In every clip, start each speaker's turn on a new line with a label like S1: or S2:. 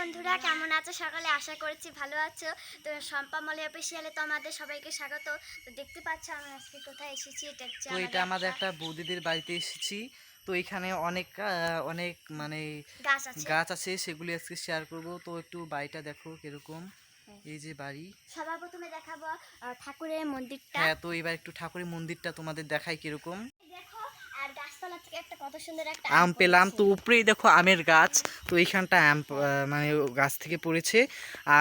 S1: বন্ধুরা, কেমন আছো সকালে? আশা করছি ভালো আছো। তো শম্পা মলি অফিসিয়ালে তোমাদের সবাইকে স্বাগত। তো দেখতে পাচ্ছ আমি আজকে কোথায় এসেছি, এটা হচ্ছে
S2: তো এটা আমাদের একটা বৌদিদের বাড়িতে এসেছি। তো এখানে অনেক মানে
S1: গাছ আছে।
S2: গাছ আছে, সেগুলি আজকে শেয়ার করব। তো একটু বাড়িটা দেখো কিরকম। এই যে বাড়ি,
S1: সবার প্রথমে দেখাবো ঠাকুরের মন্দিরটা।
S2: হ্যাঁ, তো এবার একটু ঠাকুরের মন্দিরটা তোমাদের দেখাই কিরকম।
S1: দেখো, আর গাছতলা থেকে একটা কত সুন্দর একটা
S2: আম পেলাম,
S1: পড়েছে।
S2: তো উপরেই দেখো আমের গাছ। তো এইখানটা আম মানে গাছ থেকে পড়েছে।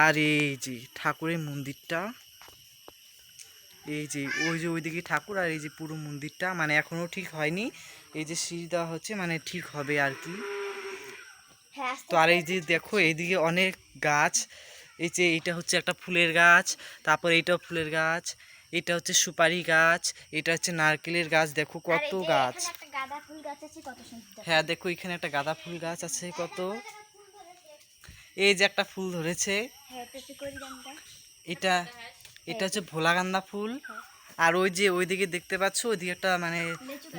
S2: আর এই যে ঠাকুরের মন্দিরটা, এই যে ওইদিকে ঠাকুর, আর এই যে পুরো মন্দিরটা মানে এখনো ঠিক হয়নি। এই যে সিঁড়ি দেওয়া হচ্ছে, মানে ঠিক হবে আর কি।
S1: হ্যাঁ,
S2: তো আর এই যে দেখো এইদিকে অনেক গাছ। এই যে এটা হচ্ছে একটা ফুলের গাছ, তারপর এইটাও ফুলের গাছ, এটা হচ্ছে সুপারি গাছ, এটা হচ্ছে নারকেলের গাছ। দেখো
S1: আর
S2: কত
S1: এই যে
S2: গাছ।
S1: এখানে একটা গাঁদা ফুল গাছ আছে, কত সুন্দর।
S2: হ্যাঁ দেখো, এখানে একটা গাঁদা ফুল গাছ আছে কত। এই যে একটা ফুল ধরেছে,
S1: হ্যাঁ, পেঁপে করি গাঁদা।
S2: এটা এটা হচ্ছে ভোলাগান্দা ফুল। আর ওই যে ওইদিকে দেখতে পাচ্ছ, ওইদিকে একটা মানে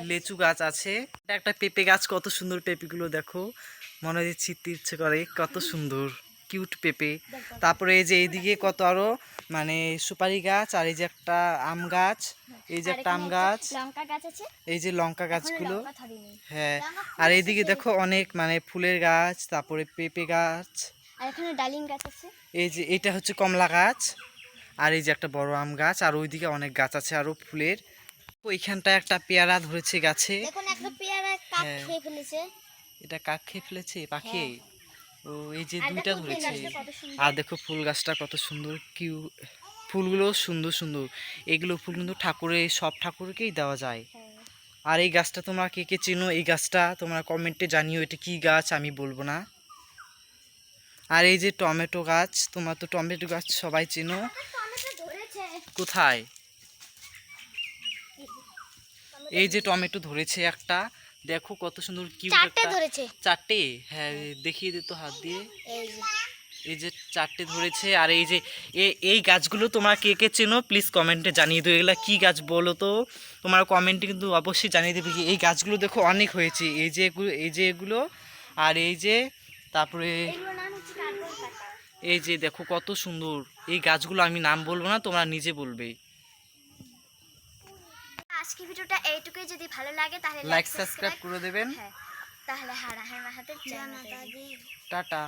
S2: লেচু গাছ আছে। এটা একটা পেঁপে গাছ, কত সুন্দর পেঁপেগুলো দেখো, মনে হয় ছিটতে ইচ্ছে করে, কত সুন্দর কিউট পেঁপে। তারপরে এই যে এইদিকে কত আরো মানে সুপারি গাছ, আর এই যে একটা আম গাছ, এই যে একটা আম গাছ,
S1: লঙ্কা গাছ আছে।
S2: এই যে লঙ্কা গাছগুলো।
S1: লঙ্কা ধরেনি।
S2: হ্যাঁ,
S1: লঙ্কা
S2: আর
S1: ফুল
S2: এইদিকে
S1: এসেছে।
S2: দেখো অনেক মানে ফুলের গাছ, তারপরে পেঁপে গাছ।
S1: আর এখানে ডালিম গাছ আছে।
S2: এই যে এটা হচ্ছে কমলা গাছ, আর এই যে একটা বড় আম গাছ, আর ওইদিকে অনেক গাছ আছে আরো ফুলের। ওইখানটা একটা পেয়ারা ধরেছে গাছে।
S1: দেখুন, একটা পেয়ারা কাক
S2: হ্যাঁ,
S1: খেয়ে ফেলেছে।
S2: এটা কাক খেয়ে ফেলেছে, পাখি।
S1: হ্যাঁ।
S2: ও, এই যে
S1: আর
S2: দুইটা
S1: দেখো ফুল
S2: ধরেছে।
S1: গাছটা কত সুন্দর।
S2: আর দেখো ফুল গাছটা কত সুন্দর, ফুলগুলো সুন্দর সুন্দর। এগুলো ফুল কিন্তু ঠাকুরের, সব ঠাকুরকেই দেওয়া যায়।
S1: হ্যাঁ।
S2: আর এই গাছটা তোমরা কে কে চেনো, এই গাছটা তোমরা কমেন্টে জানিও এটা কি গাছ, আমি বলবো না। আর এই যে টমেটো গাছ, তোমরা তো টমেটো গাছ সবাই চেনো।
S1: টমেটো ধরেছে।
S2: কোথায়? এই যে টমেটো ধরেছে একটা, দেখো কত সুন্দর কিউট
S1: চারটে
S2: একটা।
S1: ধরেছে।
S2: চারটে? হ্যাঁ, দেখিয়ে দে তো হাত দিয়ে।
S1: এই যে
S2: এই যে চারটে ধরেছে। আর এই যে এই গাছগুলো তোমরা কে কে চেনো প্লিজ কমেন্টে জানিয়ে দেবে, এগুলা কি গাছ বলো তো। তোমার কমেন্টে কিন্তু অবশ্যই জানিয়ে দেবে। এই গাছগুলো দেখো অনেক হয়েছে, এই যে এগুলো আর এই যে, তারপরে
S1: এগুলোর নাম হচ্ছে কার্বন পাতা।
S2: এই যে দেখো কত সুন্দর। এই গাছগুলো আমি নাম বলবো না, তোমরা নিজে বলবে।
S1: আজকে ভিডিওটা এইটুকুই। যদি ভালো লাগে তাহলে
S2: লাইক সাবস্ক্রাইব করে দেবেন।
S1: হ্যাঁ, তাহলে হারা হারা হাতে
S2: টাটা।